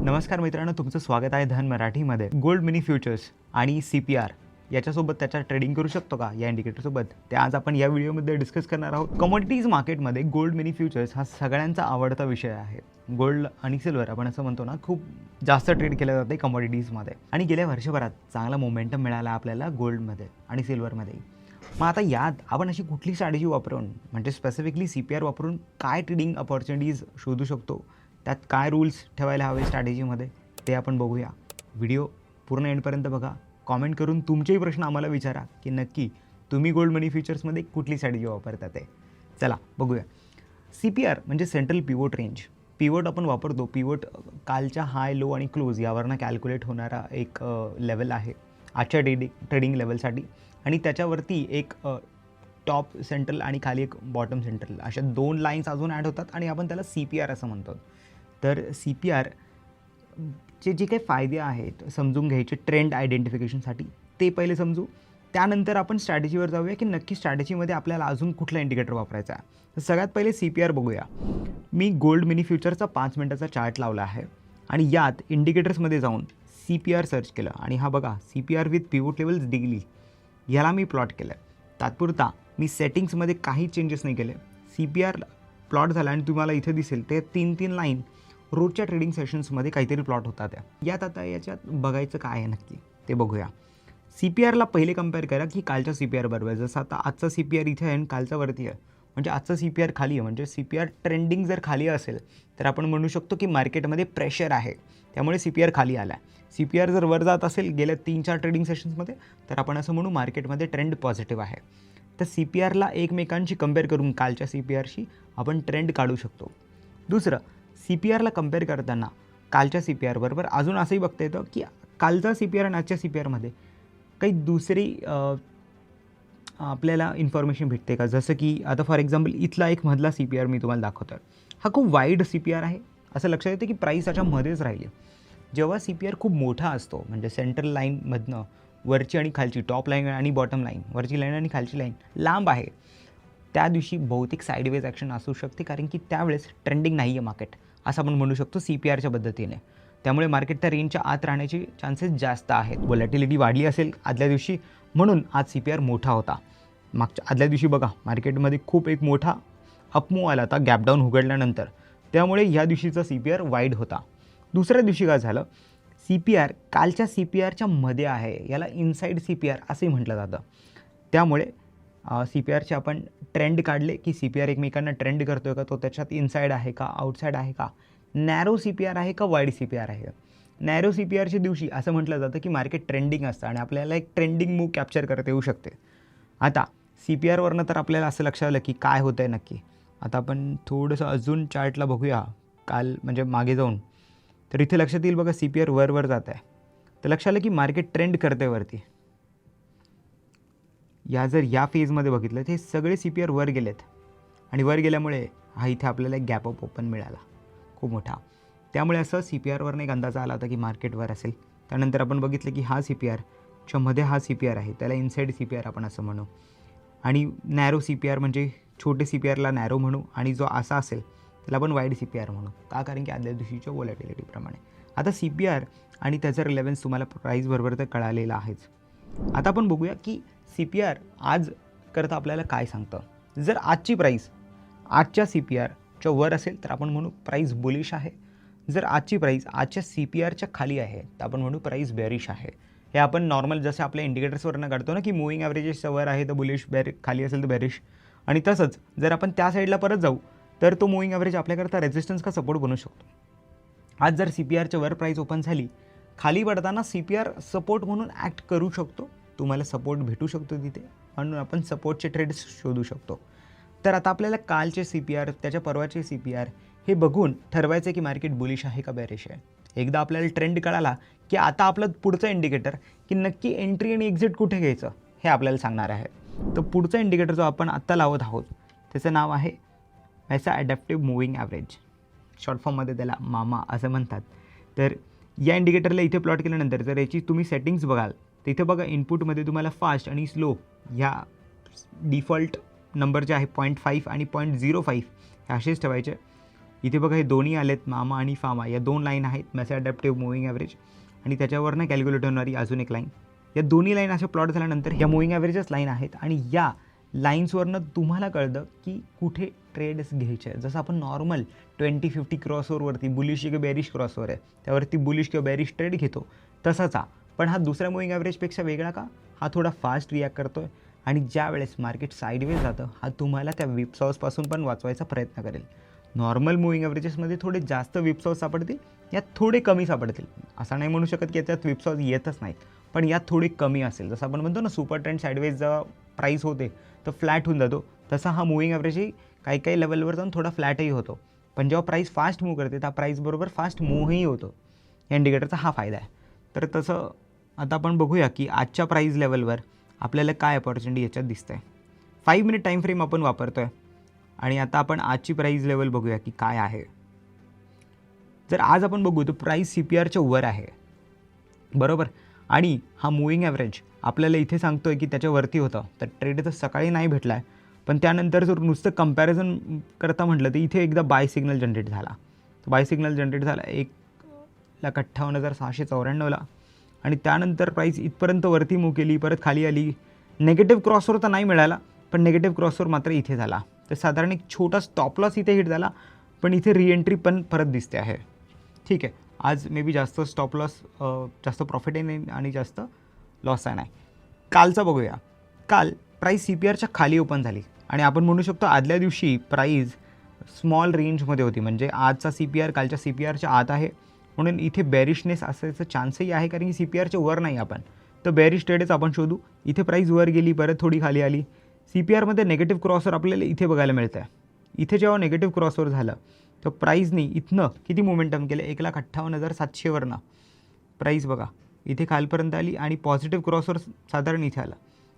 नमस्कार मित्रांनो, तुमचं स्वागत आहे धन मराठीमध्ये. गोल्ड मिनी फ्युचर्स आणि CPR याच्यासोबत त्याचा ट्रेडिंग करू शकतो का या इंडिकेटरसोबत, ते आज आपण या व्हिडिओमध्ये डिस्कस करणार आहोत. कमोडिटीज मार्केटमध्ये गोल्ड मिनी फ्युचर्स हा सगळ्यांचा आवडता विषय आहे. गोल्ड आणि सिल्वर आपण असं म्हणतो ना, खूप जास्त ट्रेड केलं जाते कमोडिटीजमध्ये आणि गेल्या वर्षभरात चांगला मोमेंटम मिळाला आपल्याला गोल्डमध्ये आणि सिल्वरमध्ये. मग आता यात आपण अशी कुठली स्ट्रॅटेजी वापरून, म्हणजे स्पेसिफिकली CPR वापरून काय ट्रेडिंग अपॉर्च्युनिटीज शोधू शकतो, त्यात काय रूल्स ठेवायला हवे स्ट्रॅटेजीमध्ये, ते आपण बघूया. व्हिडिओ पूर्ण एंडपर्यंत बघा. कॉमेंट करून तुमचेही प्रश्न आम्हाला विचारा की नक्की तुम्ही गोल्ड मनी फ्युचर्समध्ये कुठली स्ट्रॅटेजी वापरता ते. चला बघूया. CPR म्हणजे सेंट्रल पिवोट रेंज. पिवोट आपण वापरतो. पिवोट कालच्या हाय, लो आणि क्लोज यावरनं कॅल्क्युलेट होणारा एक लेवल आहे आजच्या ट्रेडिंग लेवलसाठी, आणि त्याच्यावरती एक टॉप सेंट्रल आणि खाली एक बॉटम सेंट्रल अशा दोन लाईन्स अजून ॲड होतात आणि आपण त्याला CPR असं म्हणतो. तर CPR चे जे काही फायदे आहेत समजून घ्यायचे ट्रेंड आयडेंटिफिकेशनसाठी, ते पहिले समजू. त्यानंतर आपण स्ट्रॅटेजीवर जाऊया की नक्की स्ट्रॅटेजीमध्ये आपल्याला अजून कुठला इंडिकेटर वापरायचा आहे. तर सगळ्यात पहिले CPR बघूया. मी गोल्ड मिनी फ्युचरचा 5 मिनिटाचा चार्ट लावला आहे आणि यात इंडिकेटर्समध्ये जाऊन CPR सर्च केलं आणि हा बघा CPR with pivot levels daily याला मी प्लॉट केलं. तात्पुरता मी सेटिंग्समध्ये काही चेंजेस नाही केले. CPR प्लॉट झाला आणि तुम्हाला इथे दिसेल ते 3-3 लाईन रोजच्या ट्रेडिंग सेशन्समध्ये काहीतरी प्लॉट होतात. यात आता याच्यात बघायचं काय आहे नक्की ते बघूया. CPRला पहिले कम्पेअर करा की कालच्या CPR बरोबर. जसं आता आजचा CPR इथे आहे आणि कालचा वरती आहे, म्हणजे आजचा CPR खाली आहे. म्हणजे CPR ट्रेंडिंग जर खाली असेल तर आपण म्हणू शकतो की मार्केटमध्ये प्रेशर आहे, त्यामुळे CPR खाली आला आहे. CPR जर वर जात असेल गेल्या 3-4 ट्रेडिंग सेशन्समध्ये तर आपण असं म्हणू मार्केटमध्ये ट्रेंड पॉझिटिव्ह आहे. तर CPRला एकमेकांशी कम्पेअर करून कालच्या CPRशी आपण ट्रेंड काढू शकतो. दुसरं, CPRला कम्पेअर करताना कालच्या CPR बरोबर अजून असंही बघता येतं की कालचा CPR आणि आजच्या CPRमध्ये काही दुसरी आपल्याला इन्फॉर्मेशन भेटते का. जसं की आता फॉर एक्झाम्पल इथला एक मधला CPR मी तुम्हाला दाखवतो आहे. हा खूप वाईड CPR आहे. असं लक्षात येतं की प्राईस त्याच्यामध्येच राहिली. जेव्हा CPR खूप मोठा असतो, म्हणजे सेंट्रल लाईनमधनं वरची आणि खालची, टॉप लाईन आणि बॉटम लाईन, वरची लाईन आणि खालची लाईन लांब आहे, त्या दिवशी बहुतेक साईडवेज ॲक्शन असू शकते, कारण की त्यावेळेस ट्रेंडिंग नाही आहे मार्केट, असं आपण म्हणू शकतो CPRच्या पद्धतीने. त्यामुळे मार्केट त्या रेंजच्या आत राहण्याचे चान्सेस जास्त आहेत. व्हॉलॅटिलिटी वाढली असेल आदल्या दिवशी, म्हणून आज CPR मोठा होता. मागच्या आदल्या दिवशी बघा मार्केटमध्ये खूप एक मोठा अपमूव्ह आला होता गॅपडाऊन उघडल्यानंतर, त्यामुळे ह्या दिवशीचा CPR वाईड होता. दुसऱ्या दिवशी काय झालं, CPR कालच्या CPRच्या मध्ये आहे, याला इनसाईड CPR असंही म्हटलं जातं. त्यामुळे CPRचे आपण ट्रेंड काढले की CPR एकमेकांना ट्रेंड करतोय का, तो त्याच्यात इनसाईड आहे का, आउटसाईड आहे का, नॅरो CPR आहे का, वाईड CPR आहे. नॅरो CPRच्या दिवशी असं म्हटलं जातं की मार्केट ट्रेंडिंग असतं आणि आपल्याला एक ट्रेंडिंग मूव्ह कॅप्चर करता येऊ शकते. आता CPRवरनं तर आपल्याला असं लक्षात आलं की काय होतं आहे नक्की. आता आपण थोडंसं अजून चार्टला बघूया, काल म्हणजे मागे जाऊन, तर इथे लक्षात येईल बघा CPR वर जात आहे. तर लक्षात आलं की मार्केट ट्रेंड करते वरती. जर या फेजमध्ये बघितलं तर हे सगळे CPR वर गेलेत आणि वर गेल्यामुळे हा इथे आपल्याला एक गॅप अप ओपन मिळाला खूप मोठा. त्यामुळे असं CPRवरनं एक अंदाज आला होता की मार्केट वर असेल. त्यानंतर आपण बघितलं की हा CPRच्या मध्ये हा CPR आहे, त्याला इनसाईड CPR आपण असं म्हणू, आणि नॅरो CPR म्हणजे छोटे CPRला नॅरो म्हणू, आणि जो असा असेल त्याला आपण वाईड CPR म्हणू. का, कारण की आदल्या दिवशीच्या व्हॉलॅटिलिटीप्रमाणे. आता CPR आणि त्याचा रिलेव्हन्स तुम्हाला प्राईस बरोबर तर कळालेला आहेच. आता आपण बघूया की CPR आज करता आपल्याला काय सांगतं. जर आजची प्राईस आजच्या CPRच्या वर असेल तर आपण म्हणू प्राईस बुलिश आहे. जर आजची प्राईस आजच्या CPRच्या खाली आहे तर आपण म्हणू प्राईस बेरिश आहे. हे आपण नॉर्मल जसे आपल्या इंडिकेटर्सवरनं काढतो ना की मूविंग ॲव्हरेजेसच्या वर आहे तर बुलिश, खाली असेल तर बेरिश. आणि तसंच जर आपण त्या साईडला परत जाऊ तर तो मूविंग ॲव्हरेज आपल्याकरता रेजिस्टन्स का सपोर्ट बनू शकतो. आज जर CPRच्या वर प्राईस ओपन झाली, खाली पडताना CPR सपोर्ट म्हणून ॲक्ट करू शकतो. तुम्हाला सपोर्ट भेटू शकतो तिथे, म्हणून आपण सपोर्टचे ट्रेड्स शोधू शकतो. तर आता आपल्याला कालचे CPR, त्याच्या परवाचे CPR हे बघून ठरवायचं की मार्केट बुलिश आहे का बेरिश आहे. एकदा आपल्याला ट्रेंड कळाला की आता आपलं पुढचं इंडिकेटर की नक्की एंट्री आणि एक्झिट कुठे घ्यायचं हे आपल्याला सांगणार आहे. तर पुढचा इंडिकेटर जो आपण आत्ता लावत आहोत त्याचं नाव आहे MASA adaptive moving average. Short फॉर्ममध्ये त्याला मामा असं म्हणतात. तर या इंडिकेटरला इथे प्लॉट केल्यानंतर जर याची तुम्ही सेटिंग्स बघाल तर इथे बघा इनपुटमध्ये तुम्हाला फास्ट आणि स्लो ह्या डिफॉल्ट नंबर जे आहे 0.5 आणि 0.05 हे असेच ठेवायचे. इथे बघा हे दोन्ही आलेत, मामा आणि फामा या 2 लाईन आहेत मॅसे अडॅप्टिव्ह मूव्हिंग ॲव्हरेज, आणि त्याच्यावरनं कॅल्क्युलेट होणारी अजून एक लाईन. या दोन्ही लाईन अशा प्लॉट झाल्यानंतर या मूव्हिंग ॲव्हरेजच लाईन आहेत, आणि या लाईन्सवरनं तुम्हाला कळतं की कुठे ट्रेड्स घ्यायचे आहे. जसं आपण नॉर्मल 20-50 क्रॉसओव्हरवरती बुलिश किंवा बेरिश क्रॉसओव्हर आहे त्यावरती बुलिश किंवा बेरिश ट्रेड घेतो तसाच हा. पण हा दुसऱ्या मूव्हिंग ॲव्हरेजपेक्षा वेगळा का? हा थोडा फास्ट रिॲक्ट करतो आहे, आणि ज्या वेळेस मार्केट साईडवेज जातं हा तुम्हाला त्या विप्सॉसपासून पण वाचवायचा प्रयत्न करेल. नॉर्मल मूव्हिंग ॲव्हरेजेसमध्ये थोडे जास्त विप्सॉस सापडतील, यात थोडे कमी सापडतील. असं नाही म्हणू शकत की याच्यात विप्सॉस येतच नाहीत, पण यात थोडी कमी असेल. जसं आपण म्हणतो ना सुपर ट्रेंड साईडवेज जेव्हा प्राईस होते तर फ्लॅट होऊन जातो, तसा हा मूव्हिंग ॲव्हरेजही काही काही लेवलवर जाऊन थोडा फ्लॅटही होतो. पण जेव्हा प्राईस फास्ट मूव्ह करते त्या प्राईसबरोबर फास्ट मूव्हही होतो. या इंडिकेटरचा हा फायदा आहे. तर तसं आता आपण बघूया की आजच्या प्राईस लेवलवर आपल्याला काय अपॉर्च्युनिटी याच्यात दिसतं आहे. 5 मिनिट टाईम फ्रेम आपण वापरतो आहे, आणि आता आपण आजची प्राईस लेवल बघूया की काय आहे. जर आज आपण बघू तर प्राईस CPRच्या वर आहे, बरोबर, आणि हा मूव्हिंग ॲव्हरेज आपल्याला इथे सांगतोय की त्याच्यावरती होतं. तर ट्रेड तर सकाळी नाही भेटला आहे, पण त्यानंतर जर नुसतं कंपॅरिझन करता म्हटलं तर इथे एकदा बाय सिग्नल जनरेट झाला. बाय सिग्नल जनरेट झाला 1,58,694ला, आणि त्यानंतर प्राईस इथपर्यंत वरती मूव्ह केली, परत खाली आली. नेगेटिव्ह क्रॉसवर तर नाही मिळाला, पण नेगेटिव्ह क्रॉसवर मात्र इथे झाला. तर साधारण एक छोटा स्टॉप लॉस इथे हिट झाला, पण इथे रिएंट्री पण परत दिसते आहे. ठीक आहे, आज मे बी जास्त स्टॉप लॉस, जास्त प्रॉफिटही नाही आणि जास्त लॉसही नाही. कालचा बघूया. काल प्राईस CPRच्या खाली ओपन झाली, आणि आपण म्हणू शकतो आदल्या दिवशी प्राईस स्मॉल रेंजमध्ये होती, म्हणजे आजचा CPR कालच्या CPRच्या आत आहे, म्हणून इथे बेरिशनेस असायचं चान्सही आहे, कारण की CPRच्या वर नाही आपण, तर बेरिश ट्रेडच आपण शोधू. इथे प्राईस वर गेली, परत थोडी खाली आली. CPRमध्ये नेगेटिव्ह क्रॉसवर आपल्याला इथे बघायला मिळतं आहे. इथे जेव्हा नेगेटिव्ह क्रॉसवर झालं तर प्राईजनी इथनं किती मोमेंटम केलं, 1,58,700वरनं प्राईस बघा इथे खालपर्यंत आली, आणि पॉझिटिव्ह क्रॉसवर साधारण इथे आला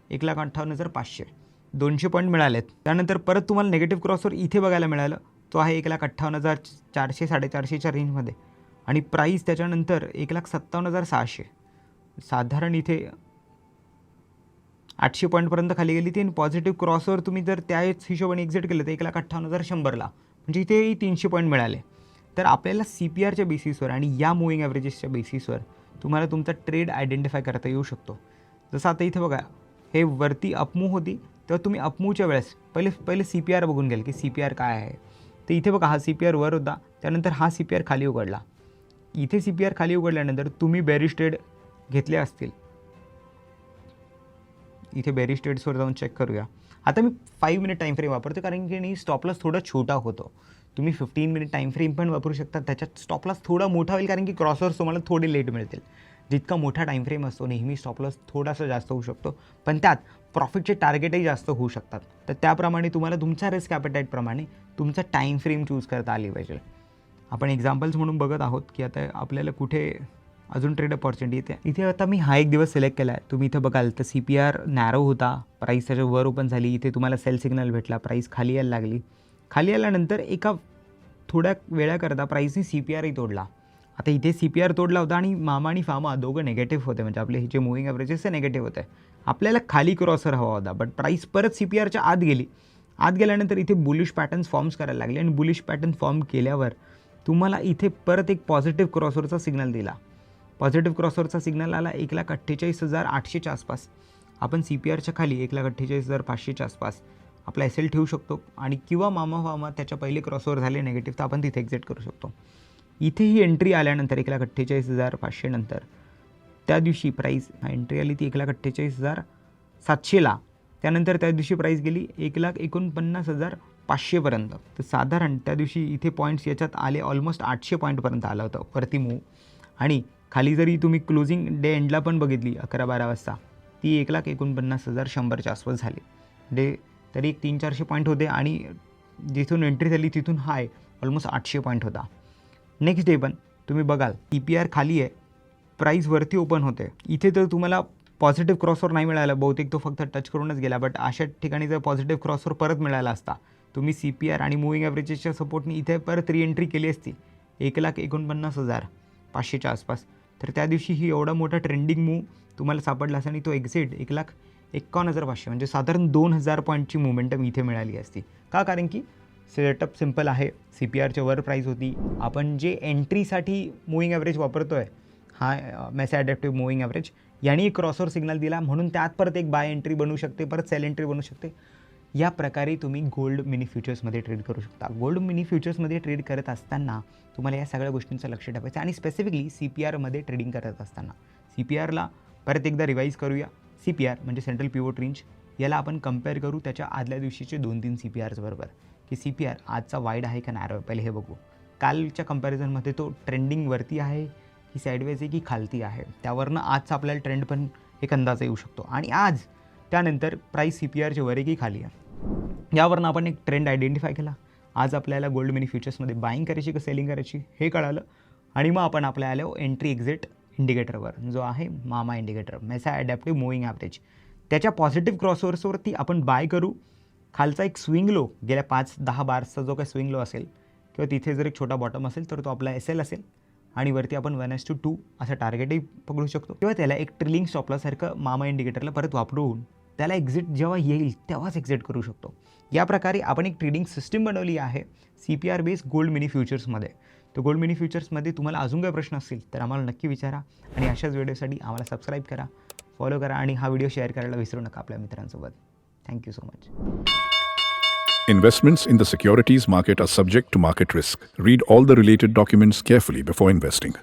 1,58,500. 200 पॉईंट मिळालेत. त्यानंतर परत तुम्हाला नेगेटिव्ह क्रॉसवर इथे बघायला मिळालं, तो आहे 1,58,400 450च्या रेंजमध्ये, आणि प्राईस त्याच्यानंतर 1,57,600, साधारण इथे 800 पॉईंटपर्यंत खाली गेली ती, आणि पॉझिटिव्ह क्रॉसवर तुम्ही जर त्याच हिशोबाने एक्झिट केलं तर 1,58,100ला, म्हणजे इथेही 300 पॉईंट मिळाले. तर आपल्याला CPRच्या बेसिसवर आणि या मूव्हिंग ॲव्हरेजेसच्या बेसिसवर तुम्हाला तुमचा ट्रेड आयडेंटिफाय करता येऊ शकतो. जसं आता इथे बघा हे वरती अपमूव्ह होती, तेव्हा तुम्ही अपमूव्हच्या वेळेस पहिले CPR बघून घ्याल की CPR काय आहे. तर इथे बघा हा CPR वर होता, त्यानंतर हा CPR खाली उघडला. इथे CPR खाली उघडल्यानंतर तुम्ही बेरिश ट्रेड घेतले असतील. इथे बेरिश ट्रेड्सवर जाऊन चेक करूया. आता मी 5 मिनिट टाईम फ्रेम वापरतो, कारण की नाही स्टॉप लॉस थोडा छोटा होतो. तुम्ही 15 मिनिट टाईम फ्रेम पण वापरू शकता, त्याच्यात स्टॉप लॉस थोडा मोठा होईल, कारण की क्रॉसवर्स तुम्हाला थोडे लेट मिळतील. जितका मोठा टाईम फ्रेम असतो नेहमी स्टॉप लॉस थोडासा जास्त होऊ शकतो, पण त्यात प्रॉफिटचे टार्गेटही जास्त होऊ शकतात. तर त्याप्रमाणे तुम्हाला तुमच्या रिस्क ॲपेटाईटप्रमाणे तुमचा टाईम फ्रेम चूज करता आली पाहिजे. आपण एक्झाम्पल्स म्हणून बघत आहोत की आता आपल्याला कुठे अजून ट्रेड अपॉर्च्युनिटी येते. इथे आता मी हा एक दिवस सिलेक्ट केला आहे. तुम्ही इथं बघाल तर CPR नॅरो होता, प्राईस त्याच्या वर ओपन झाली, इथे तुम्हाला सेल सिग्नल भेटला, प्राईस खाली यायला लागली. खाली आल्यानंतर एका थोड्या वेळाकरता प्राईसने CPRही तोडला. आता इथे CPR तोडला होता, आणि मामा आणि फामा दोघं नेगेटिव्ह होते, म्हणजे आपले हे जे मूव्हिंग ॲव्हरेजेस ते नेगेटिव्ह होते. आपल्याला खाली क्रॉसर हवा होता, बट प्राईस परत CPRच्या आत गेली. आत गेल्यानंतर इथे बुलिश पॅटर्न्स फॉर्म्स करायला लागले, आणि बुलिश पॅटर्न फॉर्म केल्यावर तुम्हाला इथे परत एक पॉझिटिव्ह क्रॉसवरचा सिग्नल दिला. पॉझिटिव्ह क्रॉसवरचा सिग्नल आला 1,48,800च्या आसपास. आपण CPRच्या खाली 1,48,500च्या आसपास आपला SL ठेवू शकतो, आणि किंवा मामा त्याच्या पहिले क्रॉसवर झाले नेगेटिव्ह तर आपण तिथे एक्झिट करू शकतो. इथे ही एंट्री आल्यानंतर 1,48,500 नंतर त्या दिवशी प्राईस एंट्री आली ती 1,48,700ला. त्यानंतर त्या दिवशी प्राईस गेली 1,49,500पर्यंत. तर साधारण त्या दिवशी इथे पॉईंट्स याच्यात आले ऑलमोस्ट 800 पॉईंटपर्यंत आलं होतं वरती मूव्ह. आणि खाली जरी तुम्ही क्लोजिंग डे एंडला पण बघितली 11-12 वाजता ती 1,49,100च्या आसपास झाली. डे तरी 300-400 पॉईंट होते, आणि जिथून एंट्री झाली तिथून हाय ऑलमोस्ट 800 पॉईंट होता. नेक्स्ट डे पण तुम्ही बघाल CPR खाली आहे, प्राईस वरती ओपन होते. इथे तर तुम्हाला पॉझिटिव्ह क्रॉसवर नाही मिळाला, बहुतेक तो फक्त टच करूनच गेला, बट अशा ठिकाणी जर पॉझिटिव्ह क्रॉसवर परत मिळाला असता तुम्ही CPR आणि मूव्हिंग ॲव्हरेजेसच्या सपोर्टने इथे परत रिएंट्री केली असती 1,49,500च्या आसपास. तर त्या दिवशी ही एवढा मोठा ट्रेंडिंग मूव्ह तुम्हाला सापडला असता, आणि तो एक्झिट 1,51,500 म्हणजे साधारण 2,000 पॉईंटची मोमेंटम इथे मिळाली असती. का? कारण की सेटअप सिम्पल आहे. CPRच्या वर प्राईस होती. आपण जे एंट्रीसाठी मूविंग ॲव्हरेज वापरतो आहे, हा मेसा ॲडॅप्टिव्ह मूविंग ॲव्हरेज, यांनी एक क्रॉसवर सिग्नल दिला म्हणून त्यात परत एक बाय एंट्री बनू शकते, परत सेल एंट्री बनू शकते. या प्रकारे तुम्ही गोल्ड मिनी फ्युचर्समध्ये ट्रेड करू शकता. गोल्ड मिनी फ्युचर्समध्ये ट्रेड करत असताना तुम्हाला या सगळ्या गोष्टींचं लक्ष ठेवायचं आणि स्पेसिफिकली CPRमध्ये ट्रेडिंग करत असताना CPRला परत एकदा रिवाईज करूया. CPR म्हणजे सेंट्रल पिव्होट रेंज, याला आपण कंपेअर करू त्याच्या आदल्या दिवशीचे 2-3 CPRs बरोबर, की CPR आजचा वाईड आहे का नॅरो आहे, पहिले हे बघू. कालच्या कंपॅरिझनमध्ये तो ट्रेंडिंगवरती आहे की साईडवेज आहे की खालती आहे, त्यावरनं आजचा आपल्याला ट्रेंड पण एक अंदाज येऊ शकतो. आणि आज त्यानंतर प्राईस CPRच्या वर आहे की खाली आहे, यावरनं आपण एक ट्रेंड आयडेंटिफाय केला. आज आपल्याला गोल्ड मिनी फ्युचर्समध्ये बाईंग करायची का सेलिंग करायची हे कळालं. आणि मग आपण आपल्या आलो एंट्री एक्झिट इंडिकेटरवर, जो आहे मामा इंडिकेटर, मेसा ॲडॅप्टिव्ह मूविंग ॲव्हरेज. त्याच्या पॉझिटिव्ह क्रॉसओव्हर्सवरती आपण बाय करू. खालचा एक स्विंग लो गेल्या 5-10 बार्सचा जो काही स्विंग लो असेल किंवा तिथे जर एक छोटा बॉटम असेल तर तो आपला SL असेल. आणि वरती आपण 1:2 असं टार्गेटही पकडू शकतो, किंवा त्याला एक ट्रिलिंग स्टॉपलॉसारखं मामा इंडिकेटरला परत वापरून त्याला एक्झिट जेव्हा येईल तेव्हाच एक्झिट करू शकतो. या प्रकारे आपण एक ट्रेडिंग सिस्टीम बनवली आहे CPR बेस गोल्ड मिनी फ्युचर्समध्ये. तर गोल्ड मिनी फ्युचर्समध्ये तुम्हाला अजून काही प्रश्न असतील तर आम्हाला नक्की विचारा आणि अशाच व्हिडिओसाठी आम्हाला सबस्क्राईब करा, फॉलो करा आणि हा व्हिडिओ शेअर करायला विसरू नका आपल्या मित्रांसोबत. Thank you so much. Investments in the securities market are subject to market risk. Read all the related documents carefully before investing.